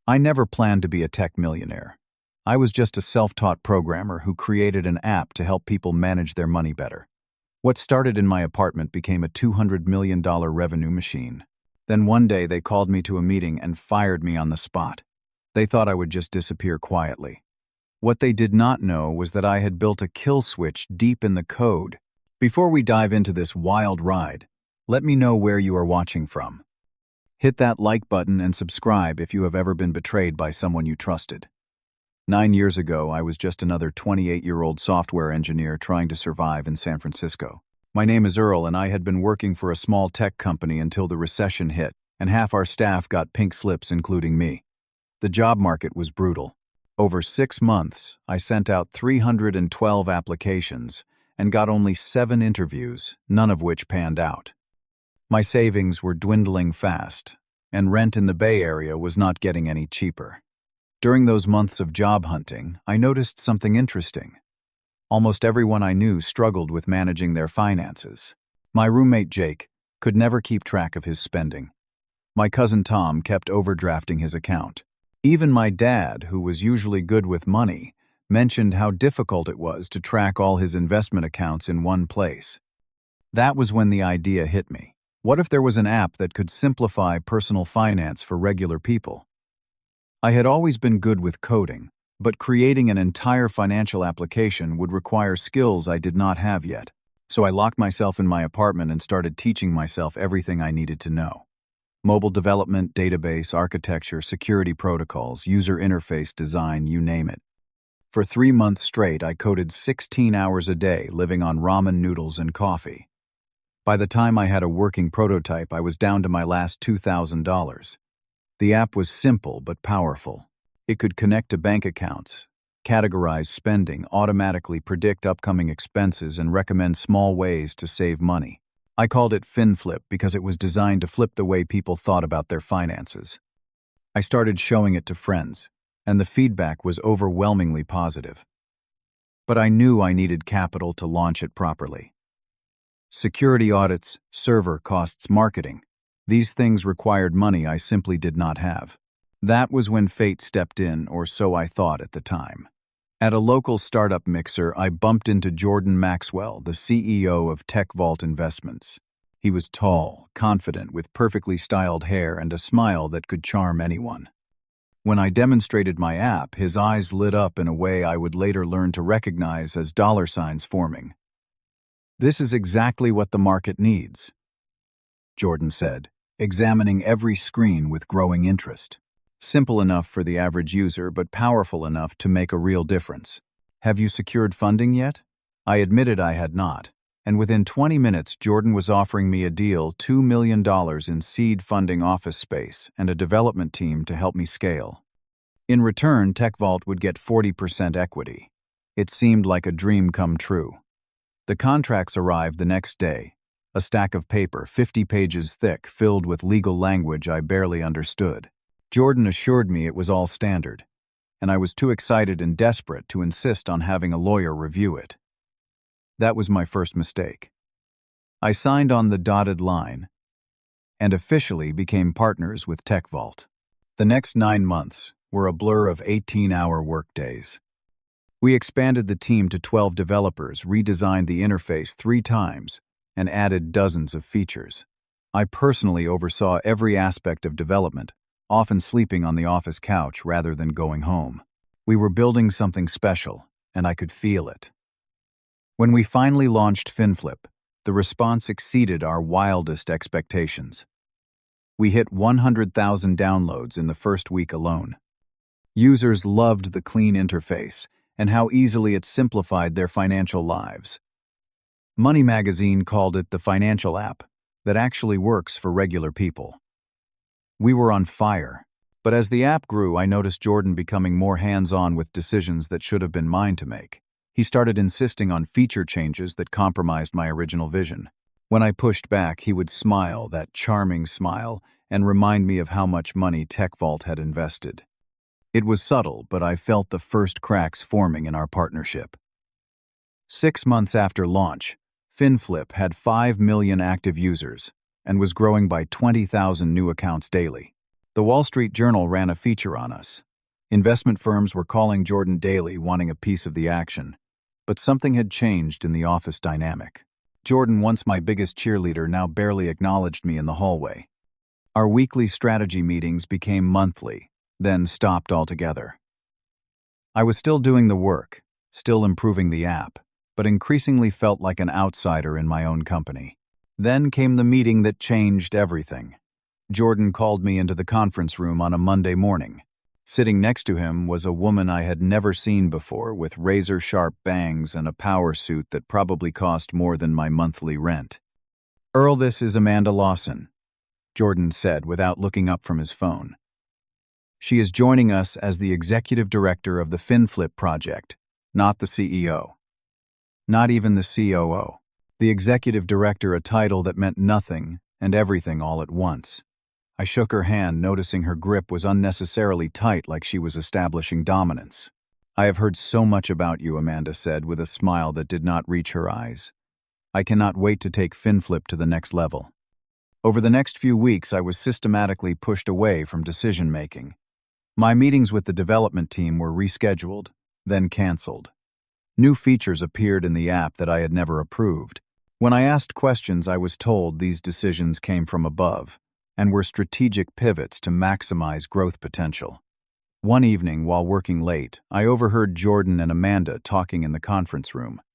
I never planned to be a tech millionaire. I was just a self-taught programmer who created an app to help people manage their money better. What started in my apartment became a $200 million revenue machine. Then one day they called me to a meeting and fired me on the spot. They thought I would just disappear quietly. What they did not know was that I had built a kill switch deep in the code. Before we dive into this wild ride, let me know where you are watching from. Hit that like button and subscribe if you have ever been betrayed by someone you trusted. 9 years ago, I was just another 28-year-old software engineer trying to survive in San Francisco. My name is Earl, and I had been working for a small tech company until the recession hit, and half our staff got pink slips, including me. The job market was brutal. Over 6 months, I sent out 312 applications and got only 7 interviews, none of which panned out. My savings were dwindling fast, and rent in the Bay Area was not getting any cheaper. During those months of job hunting, I noticed something interesting. Almost everyone I knew struggled with managing their finances. My roommate Jake could never keep track of his spending. My cousin Tom kept overdrafting his account. Even my dad, who was usually good with money, mentioned how difficult it was to track all his investment accounts in one place. That was when the idea hit me. What if there was an app that could simplify personal finance for regular people? I had always been good with coding, but creating an entire financial application would require skills I did not have yet. So I locked myself in my apartment and started teaching myself everything I needed to know. Mobile development, database, architecture, security protocols, user interface design, you name it. For 3 months straight, I coded 16 hours a day, living on ramen noodles and coffee. By the time I had a working prototype, I was down to my last $2,000. The app was simple but powerful. It could connect to bank accounts, categorize spending, automatically predict upcoming expenses, and recommend small ways to save money. I called it FinFlip because it was designed to flip the way people thought about their finances. I started showing it to friends, and the feedback was overwhelmingly positive. But I knew I needed capital to launch it properly. Security audits, server costs, marketing. These things required money I simply did not have. That was when fate stepped in, or so I thought at the time. At a local startup mixer, I bumped into Jordan Maxwell, the CEO of TechVault Investments. He was tall, confident, with perfectly styled hair and a smile that could charm anyone. When I demonstrated my app, his eyes lit up in a way I would later learn to recognize as dollar signs forming. "This is exactly what the market needs," Jordan said, examining every screen with growing interest. "Simple enough for the average user, but powerful enough to make a real difference. Have you secured funding yet?" I admitted I had not, and within 20 minutes Jordan was offering me a deal, $2 million in seed funding, office space, and a development team to help me scale. In return, TechVault would get 40% equity. It seemed like a dream come true. The contracts arrived the next day, a stack of paper 50 pages thick, filled with legal language I barely understood. Jordan assured me it was all standard, and I was too excited and desperate to insist on having a lawyer review it. That was my first mistake. I signed on the dotted line and officially became partners with TechVault. The next 9 months were a blur of 18-hour workdays. We expanded the team to 12 developers, redesigned the interface 3 times, and added dozens of features. I personally oversaw every aspect of development, often sleeping on the office couch rather than going home. We were building something special, and I could feel it. When we finally launched FinFlip, the response exceeded our wildest expectations. We hit 100,000 downloads in the first week alone. Users loved the clean interface and how easily it simplified their financial lives. Money Magazine called it the financial app that actually works for regular people. We were on fire, but as the app grew, I noticed Jordan becoming more hands-on with decisions that should have been mine to make. He started insisting on feature changes that compromised my original vision. When I pushed back, he would smile, that charming smile, and remind me of how much money TechVault had invested. It was subtle, but I felt the first cracks forming in our partnership. 6 months after launch, FinFlip had 5 million active users and was growing by 20,000 new accounts daily. The Wall Street Journal ran a feature on us. Investment firms were calling Jordan daily, wanting a piece of the action. But something had changed in the office dynamic. Jordan, once my biggest cheerleader, now barely acknowledged me in the hallway. Our weekly strategy meetings became monthly, then stopped altogether. I was still doing the work, still improving the app, but increasingly felt like an outsider in my own company. Then came the meeting that changed everything. Jordan called me into the conference room on a Monday morning. Sitting next to him was a woman I had never seen before, with razor-sharp bangs and a power suit that probably cost more than my monthly rent. "Earl, this is Amanda Lawson," Jordan said without looking up from his phone. "She is joining us as the executive director of the FinFlip project, not the CEO. Not even the COO. The executive director, a title that meant nothing and everything all at once." I shook her hand, noticing her grip was unnecessarily tight, like she was establishing dominance. "I have heard so much about you," Amanda said with a smile that did not reach her eyes. "I cannot wait to take FinFlip to the next level." Over the next few weeks, I was systematically pushed away from decision-making. My meetings with the development team were rescheduled, then canceled. New features appeared in the app that I had never approved. When I asked questions, I was told these decisions came from above and were strategic pivots to maximize growth potential. One evening, while working late, I overheard Jordan and Amanda talking in the conference room.